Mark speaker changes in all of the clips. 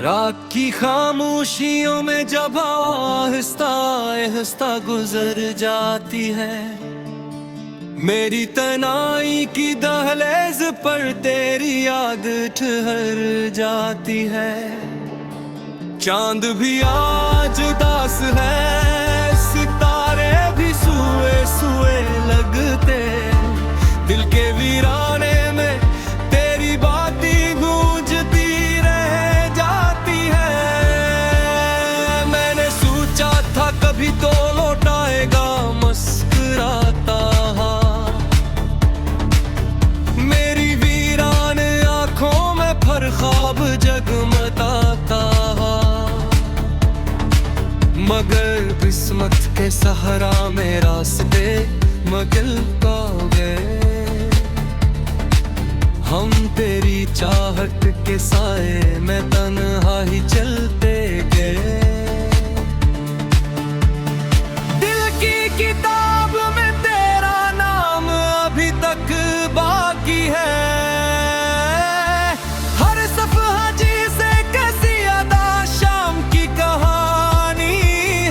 Speaker 1: रात की खामोशियों में जब आहिस्ता आहिस्ता गुजर जाती है, मेरी तनाई की दहलीज पर तेरी याद ठहर जाती है। चांद भी आज उदास है, सितारे भी सुए सुए लगते, दिल के वीराने में तेरी बातें गूंजती रह जाती है। मैंने सोचा था कभी तो लौट आएगा मुस्कुराता, मेरी वीरान आंखों में फिर ख्वाब जगमगाता, मगर किस्मत के सहारा में रास्ते मगल पा गए। हम तेरी चाहत के साए में तन्हा ही चलते गए। दिल की किताब में तेरा नाम अभी तक बाकी है, हर सफ़हा जिसे कैसी अदा शाम की कहानी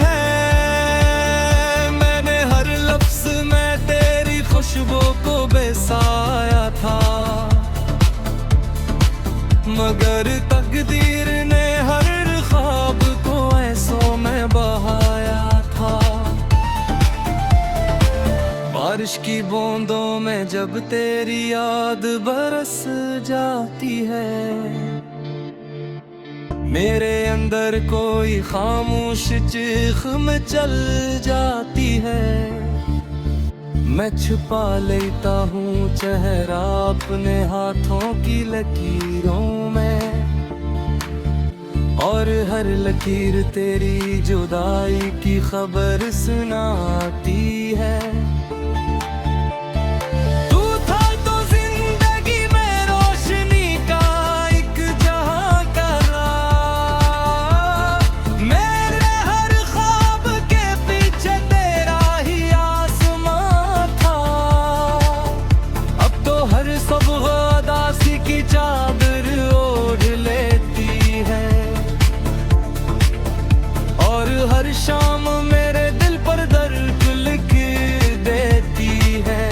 Speaker 1: है। मैंने हर लफ्ज़ में तेरी खुशबू को बसाया था, मगर तकदीर ने हर ख्वाब को ऐसों में बहाया था। बारिश की बूंदों में जब तेरी याद बरस जाती है, मेरे अंदर कोई खामोश चीख में चल जाती है। मैं छुपा लेता हूँ चेहरा अपने हाथों की लकीरों में, और हर लकीर तेरी जुदाई की खबर सुनाती है। तू था तो जिंदगी में रोशनी का एक जहां का राह, मेरे हर ख्वाब के पीछे तेरा ही आसमां था। अब तो हर सुबह उदासी की चादर ओढ़ लेती है, और हर शाम मेरे दिल पर दर्द लिख देती है।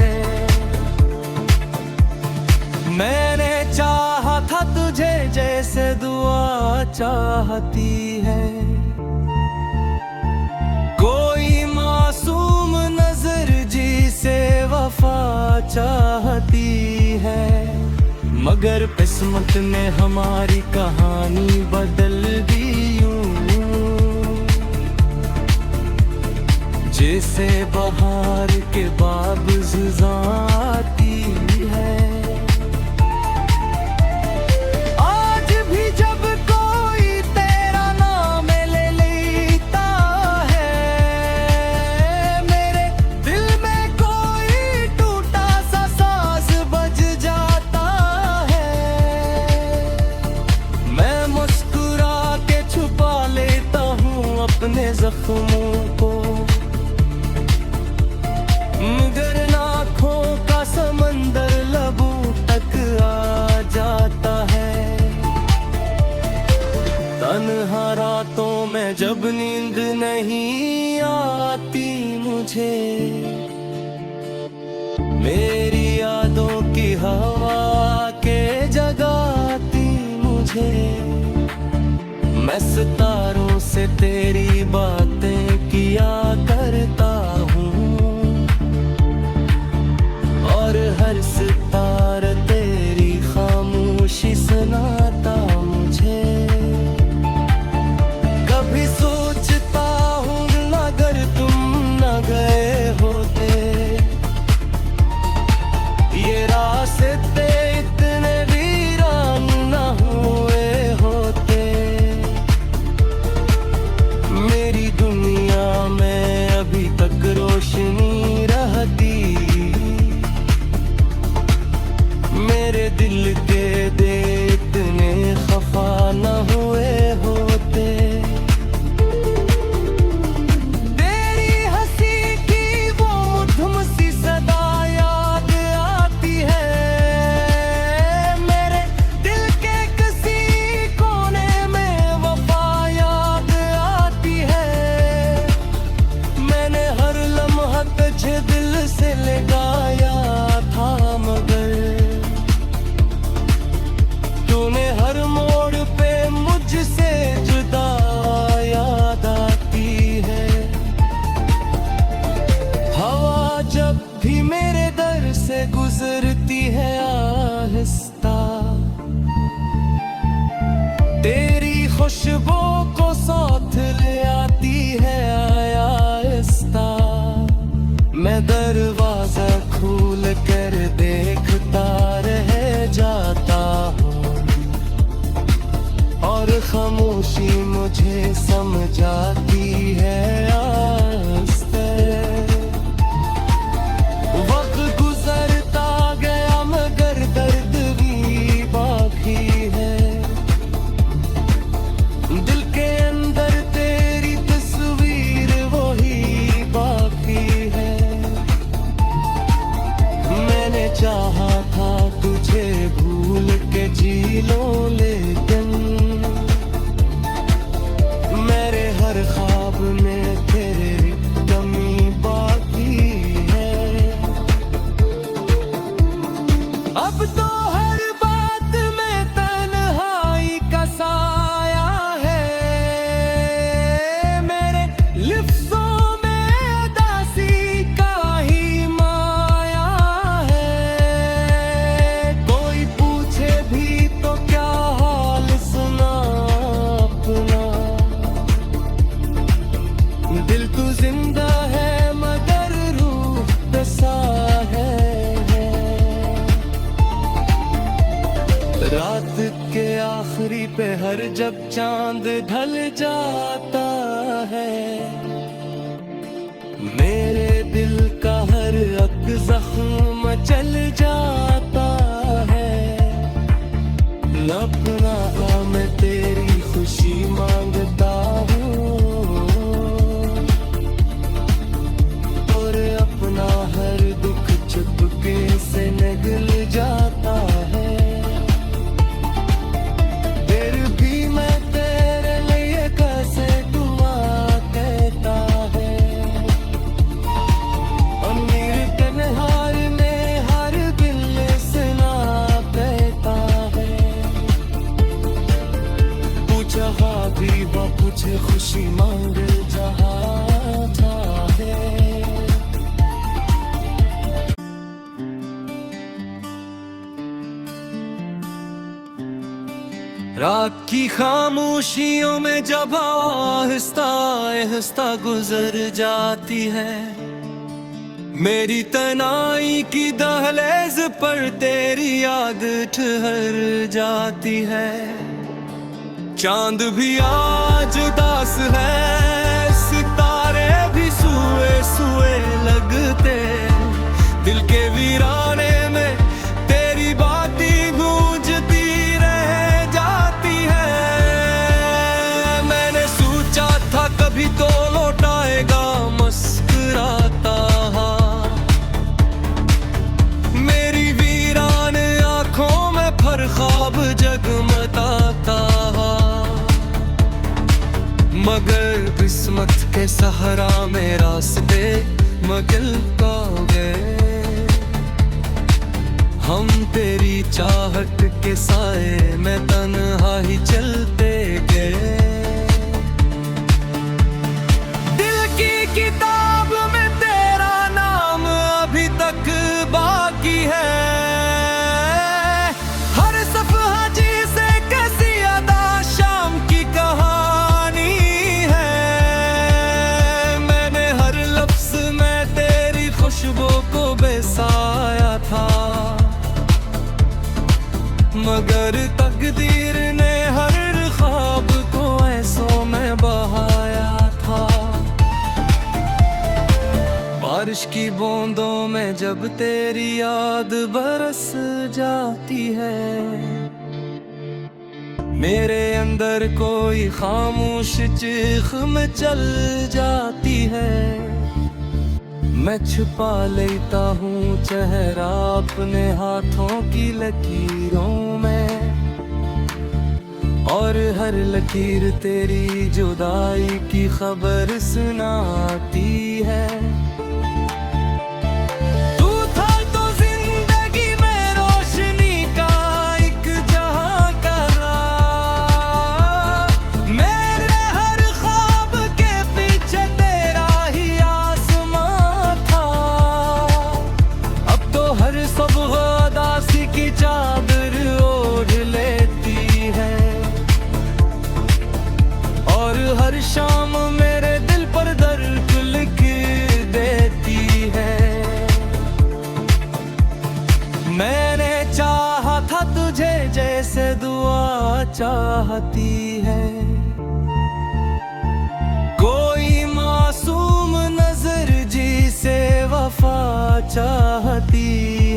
Speaker 1: मैंने चाहा था तुझे जैसे दुआ चाहती है, कोई मासूम नजर जिसे वफा चाहती है। मगर किस्मत ने हमारी कहानी बदल दी यूं, जैसे बहार के बाद आती है। आज भी जब कोई तेरा नाम ले लेता है, मेरे दिल में कोई टूटा सा सांस बज जाता है। मैं मुस्कुरा के छुपा लेता हूँ अपने जख्मों को, मगर आँखों का समंदर लबों तक आ जाता है। तन्हा रातों में जब नींद नहीं आती मुझे, मेरी यादों की हवा के जगाती मुझे। मैं सितारों से तेरी बातें किया करता हूँ, और हर सितारा तेरी खामोशी सुनाता मुझे। कभी सोचता हूँ अगर तुम न गए होते, ये रास्ते इतने वीरान न हुए होते। मेरी दुनिया में अभी तक रोशनी रहती, मेरे दिल के दे इतने खफा न हुए होते। तेरी हंसी की वो मधुम सी सदा याद आती है, मेरे दिल के किसी कोने में गुजरती है आहिस्ता, तेरी खुशबू को साथ ले आती है आहिस्ता। मैं दरवाजा खोल कर देखता रह जाता हूँ, और खामोशी मुझे समझाती है आहिस्ते। वक्त गुजरता गया मगर दर्द भी बाकी है, दिल के अंदर तेरी तस्वीर वही बाकी है। मैंने चाहा था तुझे भूल के जी लो, लेकिन मेरे हर ख्वाब में तेरी कमी बाकी है। अब तो हर बात में तन्हाई का साया है, मेरे लिफ्ज़ों में उदासी का ही माया है। कोई पूछे भी तो क्या हाल सुना अपना, दिल तो जिंदा है मगर रूह बसा है। रात के आखिरी पहर जब चांद ढल जाता है, मेरे दिल का हर अक जख्म चल जाता है। अपना मैं तेरी खुशी मांगता हूँ, और अपना हर दुख चुपके से निगल जाता है। फिर भी मैं तेरे लिए कैसे दुआ कहता है, अमीर तन्हार में हर दिल सुना कहता है। पूछा भी वो कुछ खुशी मांग जहाँ चाहे। रात की खामोशियों में जब आहिस्ता आहिस्ता गुजर जाती है, मेरी तनाई की दहलीज पर तेरी याद ठहर जाती है। चांद भी आज उदास है, सितारे भी सुए सुए लगते, दिल के वीराने में तेरी बातें गूंजती रह जाती है। मैंने सोचा था कभी तो लौटाएगा मुस्कुराता हाथ, मेरी वीरान आंखों में फिर ख्वाब जगमगाता, मगर किस्मत के सहारा में रास्ते मगल पा गए। हम तेरी चाहत के साए में तन्हा ही चलते गए। दिल की किताब में तेरा नाम अभी तक बाकी है, हर सफ़हा जिसे कैसी अदा शाम की कहानी है। मैंने हर लफ्ज़ में तेरी खुशबू को बसाया था, मगर तकदीर ने हर ख्वाब को ऐसों में बहाया था। बारिश की बूंदों में जब तेरी याद बरस जाती है, मेरे अंदर कोई खामोश चीख में चल जाती है। मैं छुपा लेता हूँ चेहरा अपने हाथों की लकीरों में, और हर लकीर तेरी जुदाई की खबर सुनाती है। तू था तो जिंदगी में रोशनी का एक जहां का राह, मेरे हर ख्वाब के पीछे तेरा ही आसमां था। अब तो हर सब चाहती है। कोई मासूम नजर जिसे वफा चाहती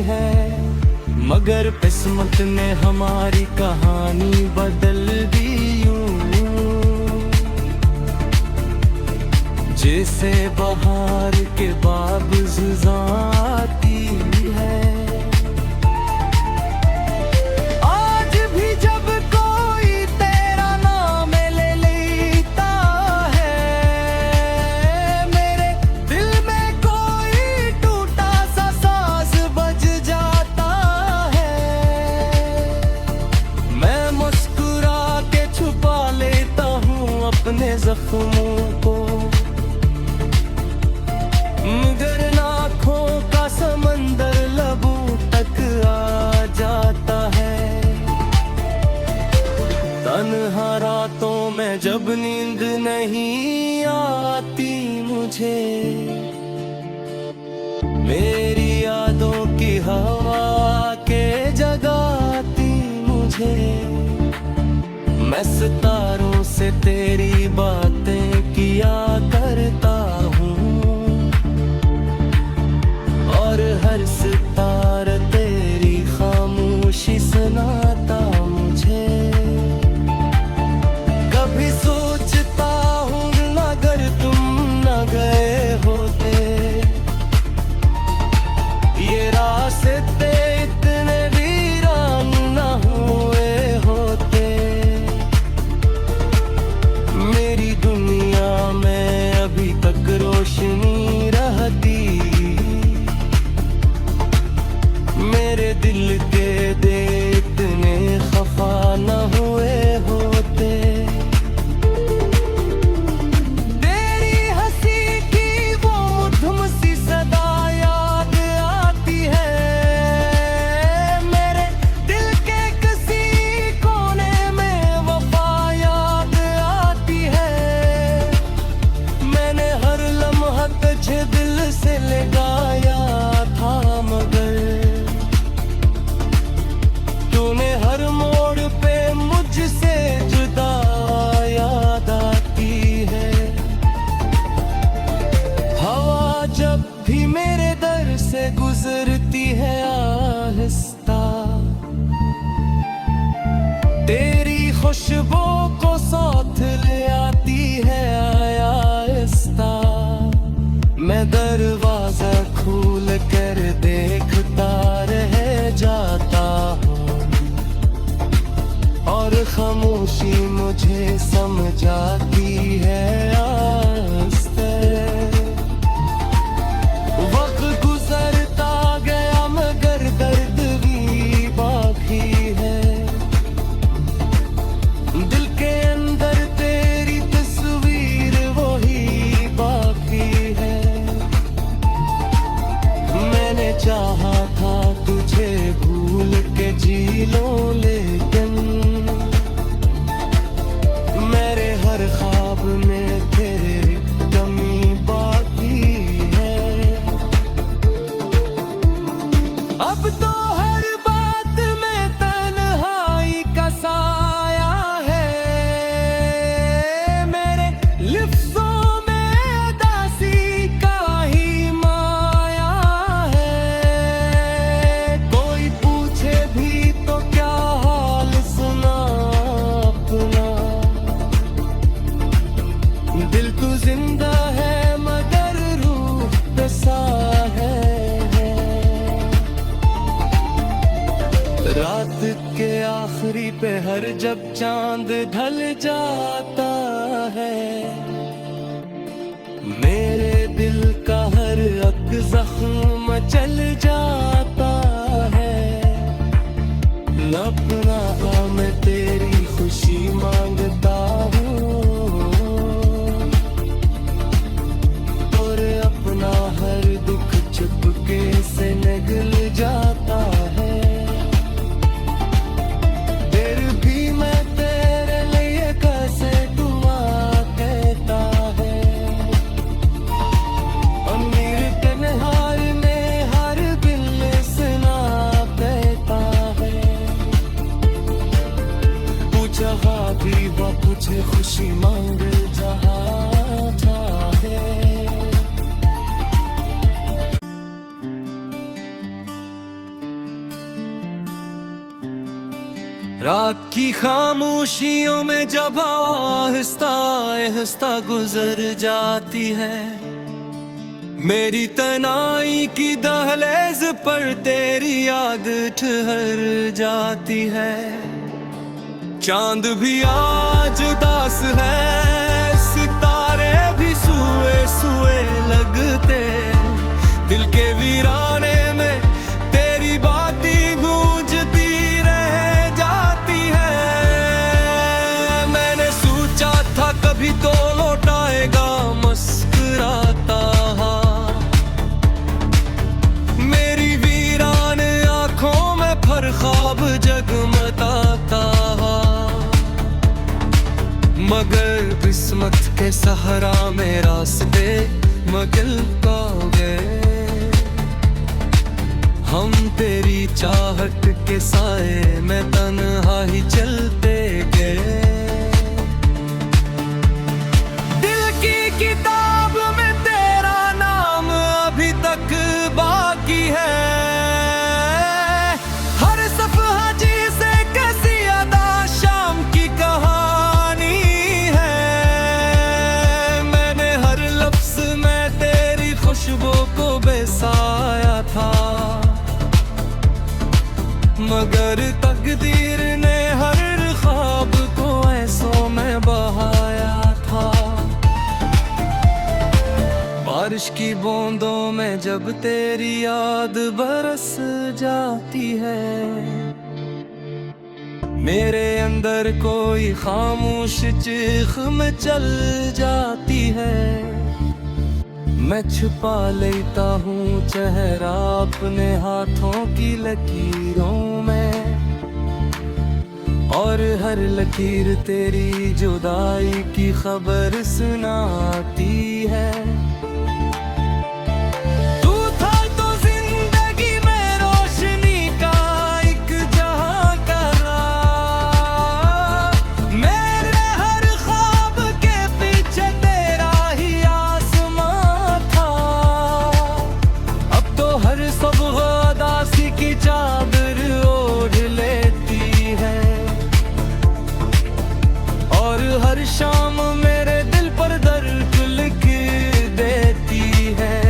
Speaker 1: है, मगर किस्मत ने हमारी कहानी बदल दी यूं। जैसे बहार के बावजूद आती है, आज भी जब कोई तेरा नाम ले लेता है, मेरे दिल में कोई टूटा सा सांस बज जाता है। मैं मुस्कुरा के छुपा लेता हूँ अपने जख्मों को, मगर आँखों का समंदर लबों तक आ जाता है। तन्हा रातों में जब नींद नहीं आती मुझे, मेरी यादों की हवा के जगाती मुझे। मैं सितारों से तेरी बातें किया करता हूँ, और हर सितारा तेरी खामोशी सुनाता मुझे। कभी सोचता हूँ अगर तुम न गए होते, ये रास्ते इतने वीरान न हुए होते। मेरी दुनिया में अभी तक रोशनी रहती, मेरे दिल के दे इतने खफा न हुए होते। तेरी हंसी की वो मधुम सी सदा याद आती है, मेरे दिल के किसी कोने में वफा याद आती है। मैंने हर लम्हा तुझे दिल से लगाया था, मगर तूने हर मोड़ पे मुझसे जुदा याद आती है। हवा जब भी मेरे दर से गुजरती है आहिस्ता, तेरी खुशबू को साथ ले आती है आहिस्ता। मैं दरवाजा खोल कर देखता रह जाता हूँ, और खामोशी मुझे समझाती है आस्ते। वक्त गुजरता गया मगर दर्द भी बाकी है, दिल के अंदर तेरी तस्वीर वही बाकी है। मैंने चाहा था तुझे भूल के जी लूं, लेकिन मेरे हर ख्वाब में तेरी कमी बाकी है। अब तो हर बात में तन्हाई का साया है, मेरे लिफ्ज़ों में उदासी का ही माया है। कोई पूछे भी तो क्या हाल सुना अपना, दिल तो जिंदा है मगर रूह बसा है। रात के आखिरी पे हर जब चांद ढल जाता है, मेरे दिल का हर अक जख्म चल जाता है। अपना मैं तेरी खुशी मांगता हूँ, और अपना हर दुख चुपके से निगल जाता है। फिर भी मैं तेरे लिए कैसे दुआ कहता है। अमीर तन्हाई में हर बिल्ले रात की खामोशियों में जब आहिस्ता आहिस्ता गुजर जाती है, मेरी तनाई की दहलीज पर तेरी याद ठहर जाती है। चांद भी आज उदास है, सितारे भी सुए सुए लगते, दिल के वीराने में तेरी बातें गूंजती रह जाती है। मैंने सोचा था कभी तो लौट आएगा मुस्कुराता, मेरी वीरान आंखों में फिर ख्वाब जगमगाता, मगर किस्मत के सहारा में रास्ते मगल हो गए। हम तेरी चाहत के साए में तन्हा ही चलते गए। दिल की किताब में तेरा नाम अभी तक बाकी है, हर सफ़हा जिसे कैसी अदा शाम की कहानी है। मैंने हर लफ्ज़ में तेरी खुशबू को बसाया था, मगर तकदीर ने हर ख्वाब को ऐसों में बहाया था। बारिश की बूंदों में जब तेरी याद बरस जाती है, मेरे अंदर कोई खामोश चीख में चल जाती है। मैं छुपा लेता हूँ चेहरा अपने हाथों की लकीरों में, और हर लकीर तेरी जुदाई की खबर सुनाती है। तू था तो जिंदगी में रोशनी का एक जहां का राह, मेरे हर ख्वाब के पीछे तेरा ही आसमां था। अब तो हर सुबह उदासी की चादर ओढ़ लेती है, और हर शाम मेरे दिल पर दर्द लिख देती है।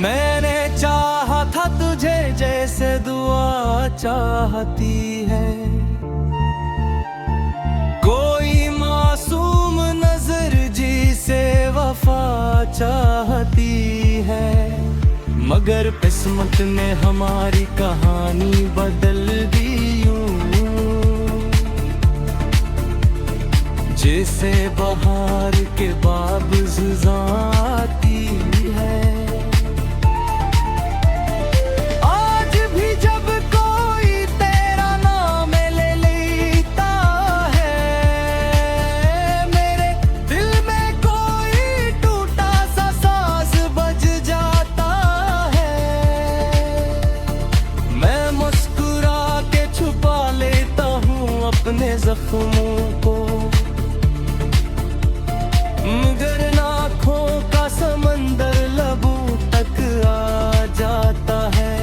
Speaker 1: मैंने चाहा था तुझे जैसे दुआ चाहती है, कोई मासूम नजर जिसे वफा चाहती है, मगर किस्मत ने हमारी कहानी बदल दी यूं, जैसे बहार के बावजूद आती है। आज भी जब कोई तेरा नाम ले लेता है, मेरे दिल में कोई टूटा सा सांस बज जाता है। मैं मुस्कुरा के छुपा लेता हूँ अपने जख्मों को, मगर आँखों का समंदर लबों तक आ जाता है।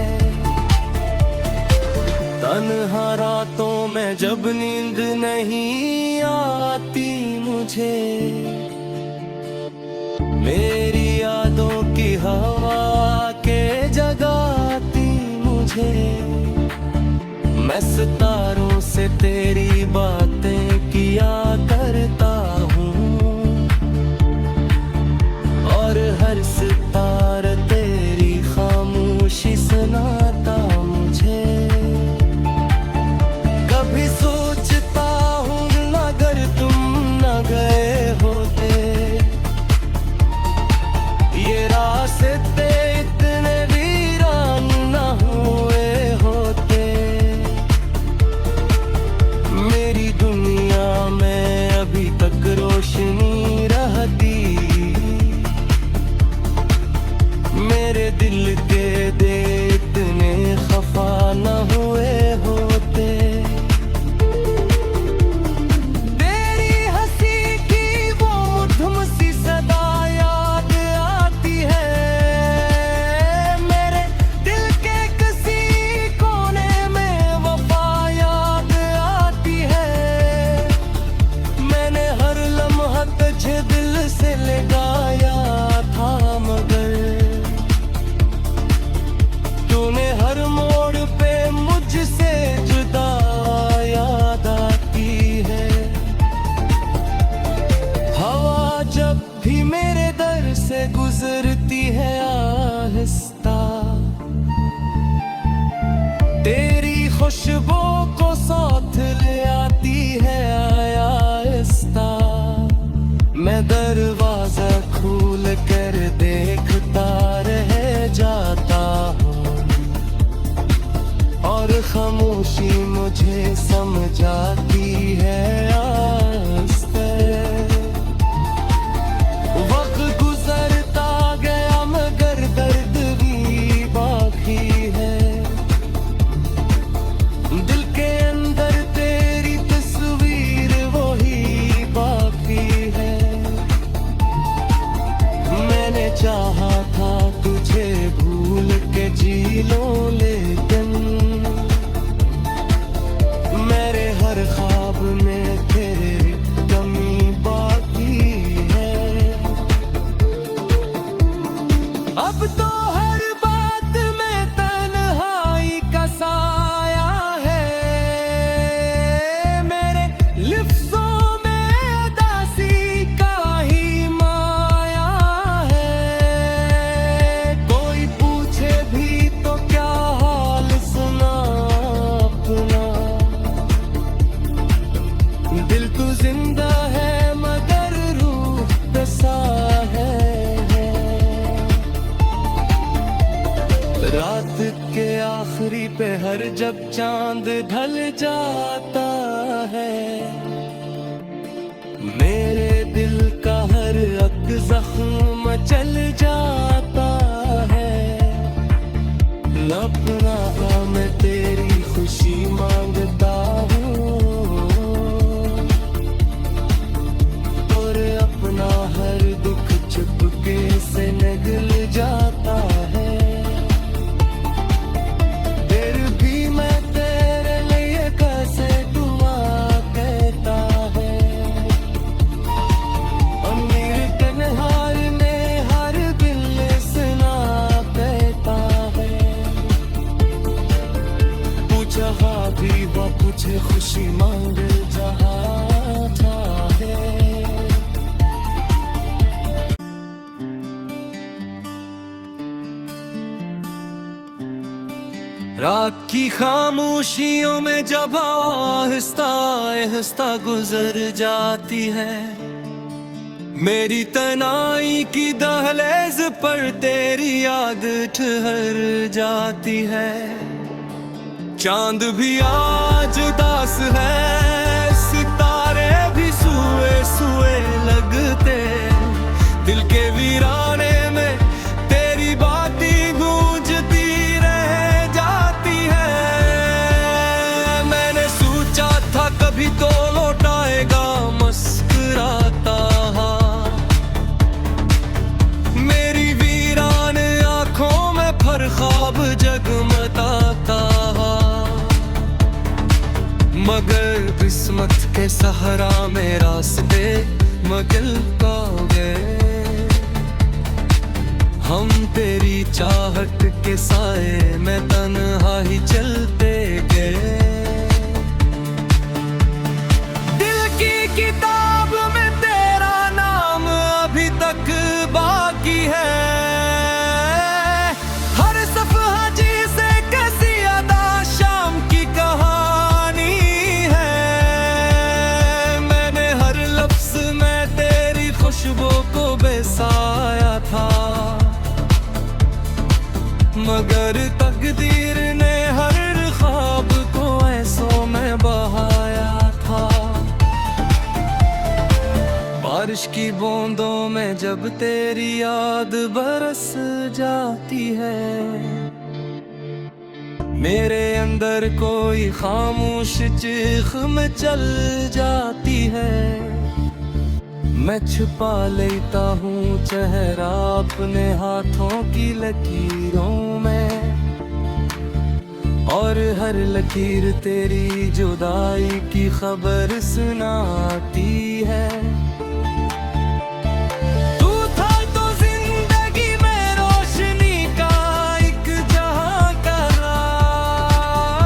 Speaker 1: तन्हा रातों में जब नींद नहीं आती मुझे, मेरी यादों की हवा के जगाती मुझे। मैं सितारों से तेरी बातें किया करता हूँ, और हर सितारा तेरी खामोशी सुनाता मुझे। कभी सोचता हूँ अगर तुम न गए होते, ये रास्ते इतने वीरान न हुए होते। मेरी दुनिया में खुशबू को साथ ले आती है आहिस्ता। मैं दरवाजा खोल कर देखता रह जाता हूँ और खामोशी मुझे समझाती है आहिस्ते। वक्त गुजरता गया मगर दर्द भी बाकी है। दिल के अंदर तेरी तस्वीर वही बाकी है। मैंने चाहा था तुझे भूल के जी लूं लेकिन मेरे हर ख्वाब में तेरी कमी बाकी है। अब तो हर बात में तन्हाई का साया है। मेरे लिफ्ज़ों में उदासी का ही माया है। कोई पूछे भी तो क्या हाल सुना अपना। दिल तो जिंदा है मगर रूह बसा है। रात के आखिरी पहर जब चांद ढल जाता है, मेरे दिल का हर अक जख्म चल जाता है। अपना मैं तेरी खुशी मांगता हूँ और अपना हर दुख चुपके से निगल जाता है। फिर भी मैं तेरे लिए कैसे दुआ कहता है। अमीर कन्हार में हर दिल सुना कहता है। पूछा भी वो पूछे खुशी मांग जहाँ चाहे। रात की खामोशियों में जब आहिस्ता आहिस्ता गुजर जाती है, मेरी तनाई की दहलीज पर तेरी याद ठहर जाती है। चांद भी आज उदास है, सितारे भी सुए सुए लगते। दिल के वीराने में तेरी बातें गूंजती रह जाती है। मैंने सोचा था कभी तो लौटाएगा मुस्कुराता हाथ। मेरी वीरान आंखों में फिर ख्वाब जगमगाता मगर किस्मत के सहारा में रास्ते मगल पा गए। हम तेरी चाहत के साए में तन्हा ही चलते गए। दिल की किताब में तेरा नाम अभी तक बाकी है। हर सफ़हा जिसे कैसी अदा शाम की कहानी है। मैंने हर लफ्ज़ में तेरी खुशबू को बसाया था मगर तकदीर ने हर ख्वाब को ऐसों में बहाया था। बारिश की बूंदों में जब तेरी याद बरस जाती है, मेरे अंदर कोई खामोश चीख में चल जाती है। मैं छुपा लेता हूँ चेहरा अपने हाथों की लकीरों में और हर लकीर तेरी जुदाई की खबर सुनाती है। तू था तो जिंदगी में रोशनी का एक जहां का राह।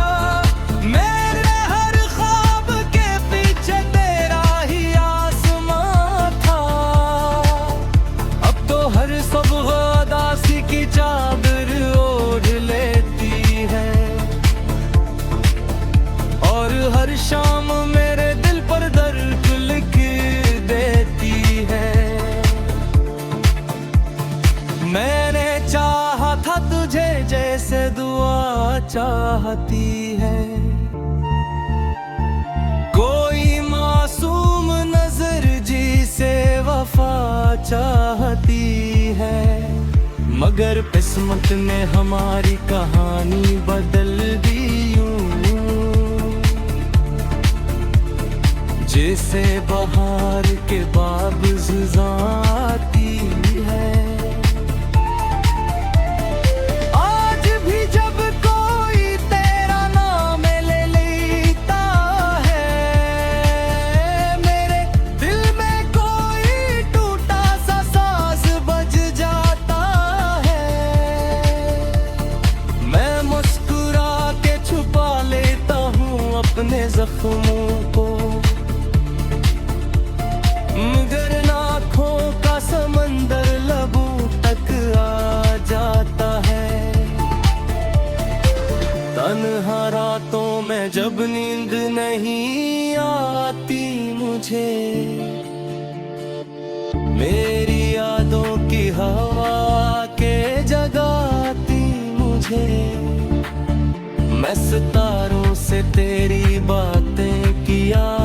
Speaker 1: मेरे हर ख्वाब के पीछे तेरा ही आसमां था। अब तो हर सुबह उदासी की चादर ओढ़ लेती है। चाहती है। कोई मासूम नजर जिसे वफा चाहती है, मगर किस्मत ने हमारी कहानी बदल दी यूं, जैसे बहार के बाबुज आती है। आज भी जब कोई तेरा नाम ले लेता है, मेरे दिल में कोई टूटा सा साज बज जाता है। मैं मुस्कुरा के छुपा लेता हूँ अपने जख्मों को, मगर आँखों का समंदर लबों तक आ जाता है। तन्हा रातों में जब नींद नहीं आती मुझे, मेरी यादों की हवा के जगाती मुझे। मैं सितारों से तेरी बातें किया